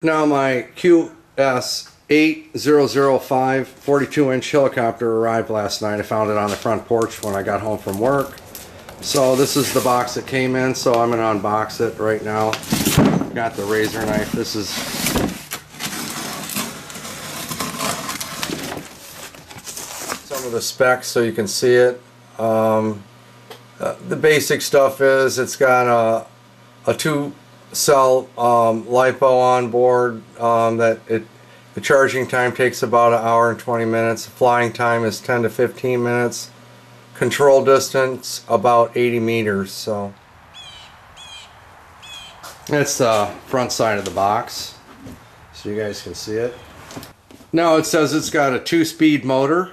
Now my QS8005 42-inch helicopter arrived last night. I found it on the front porch when I got home from work. So this is the box it came in, so I'm going to unbox it right now. Got the razor knife. This is some of the specs so you can see it. The basic stuff is it's got a 2-cell LiPo on board. The charging time takes about 1 hour and 20 minutes. The flying time is 10 to 15 minutes. Control distance about 80 meters. So that's the front side of the box, so you guys can see it. Now it says it's got a 2-speed motor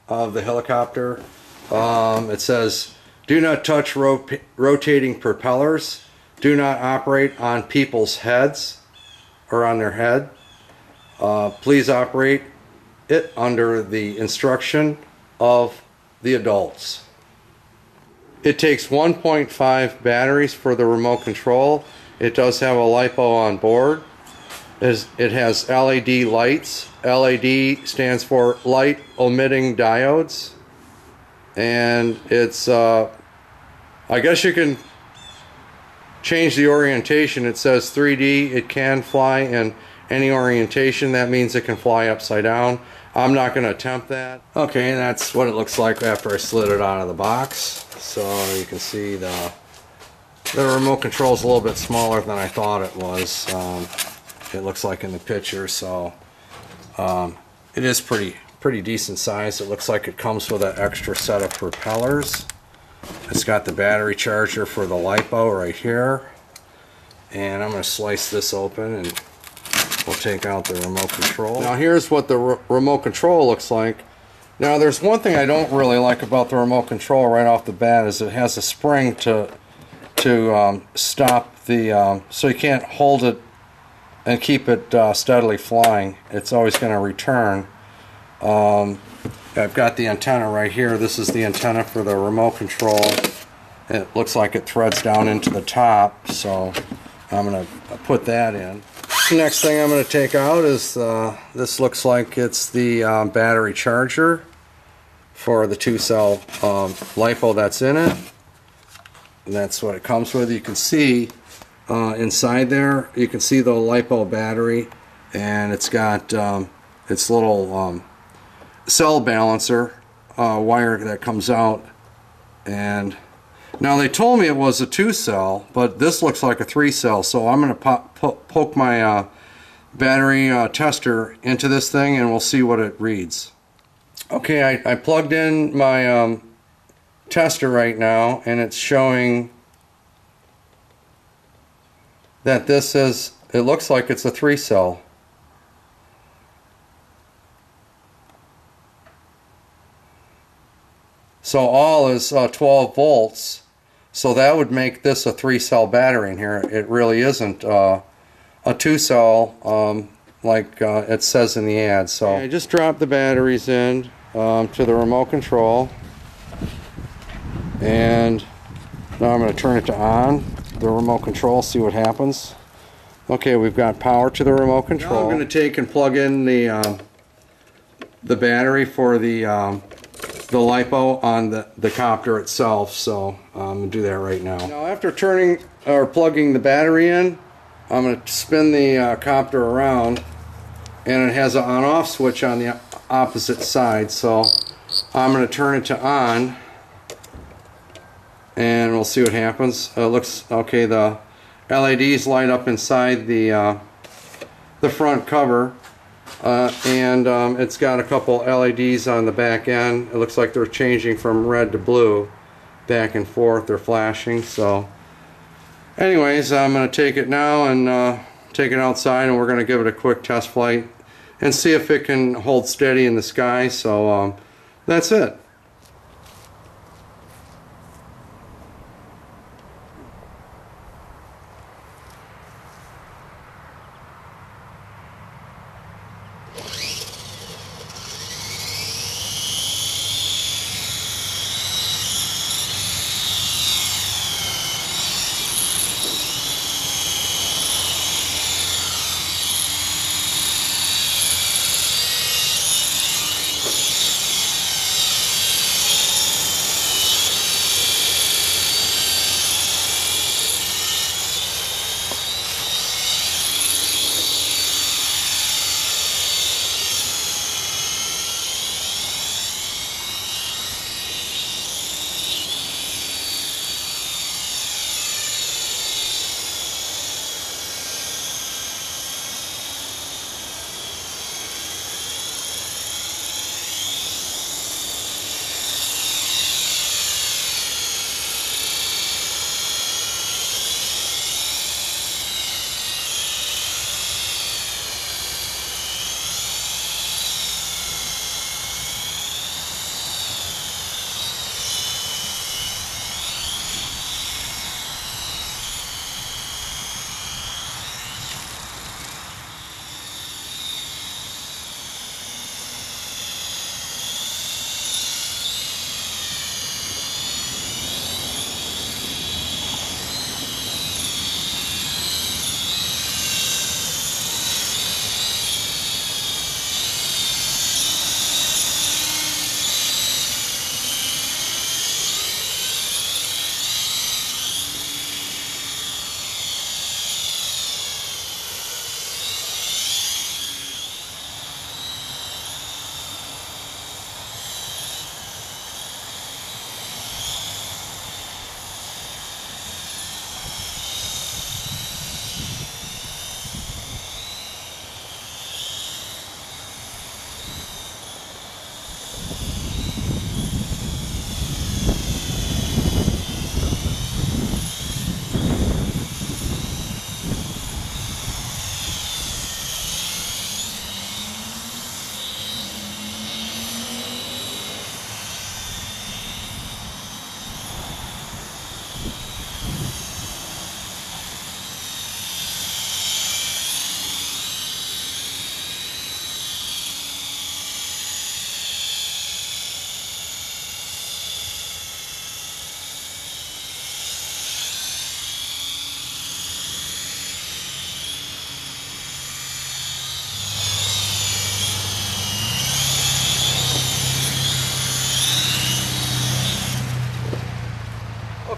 of the helicopter. It says do not touch rotating propellers. Do not operate on people's heads or on their head. Please operate it under the instruction of the adults. It takes 1.5 batteries for the remote control. It does have a LiPo on board. It has LED lights. LED stands for light emitting diodes. And it's, I guess you can change the orientation. It says 3D. It can fly in any orientation. That means it can fly upside down. I'm not going to attempt that. Okay, and that's what it looks like after I slid it out of the box. So you can see the remote control is a little bit smaller than I thought it was. It looks like in the picture, so it is pretty decent size. It looks like it comes with an extra set of propellers. It's got the battery charger for the LiPo right here. And I'm going to slice this open and we'll take out the remote control. Now here's what the remote control looks like. Now there's one thing I don't really like about the remote control right off the bat is it has a spring to stop the, so you can't hold it and keep it steadily flying. It's always going to return. I've got the antenna right here. This is the antenna for the remote control. It looks like it threads down into the top, so I'm going to put that in. Next thing I'm going to take out is this looks like it's the battery charger for the 2-cell LiPo that's in it. And that's what it comes with. You can see inside there, you can see the LiPo battery, and it's got its little cell balancer wire that comes out. And now they told me it was a 2-cell, but this looks like a 3-cell, so I'm going to poke my battery tester into this thing and we'll see what it reads. Okay, I plugged in my tester right now, and it's showing that this is, it looks like it's a 3-cell. So all is 12 volts. So that would make this a 3-cell battery in here. It really isn't a 2-cell like it says in the ad. So I just dropped the batteries in to the remote control, and now I'm going to turn it to on the remote control, see what happens. Okay, we've got power to the remote control. Now I'm going to take and plug in the battery for the LiPo on the copter itself, so I'm going to do that right now. Now after turning or plugging the battery in, I'm going to spin the copter around, and it has an on-off switch on the opposite side, so I'm going to turn it to on and we'll see what happens. It looks okay. The LEDs light up inside the front cover. And it's got a couple LEDs on the back end. It looks like they're changing from red to blue back and forth. They're flashing. So anyways, I'm going to take it now and take it outside, and we're going to give it a quick test flight and see if it can hold steady in the sky. So that's it.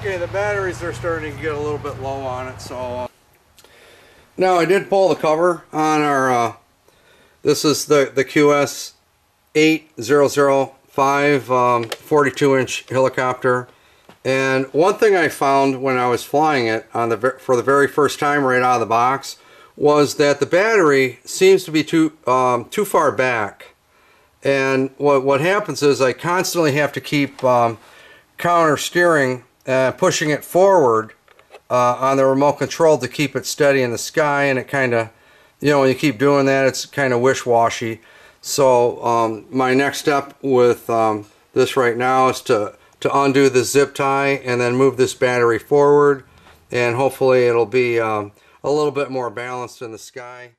Okay, the batteries are starting to get a little bit low on it, so now I did pull the cover on our this is the QS8005 42-inch helicopter. And one thing I found when I was flying it on for the very first time right out of the box was that the battery seems to be too far back. And what happens is I constantly have to keep counter steering, pushing it forward on the remote control to keep it steady in the sky, and it kind of, you know, when you keep doing that, it's kind of wish-washy. So my next step with this right now is to undo the zip tie and then move this battery forward, and hopefully it'll be a little bit more balanced in the sky.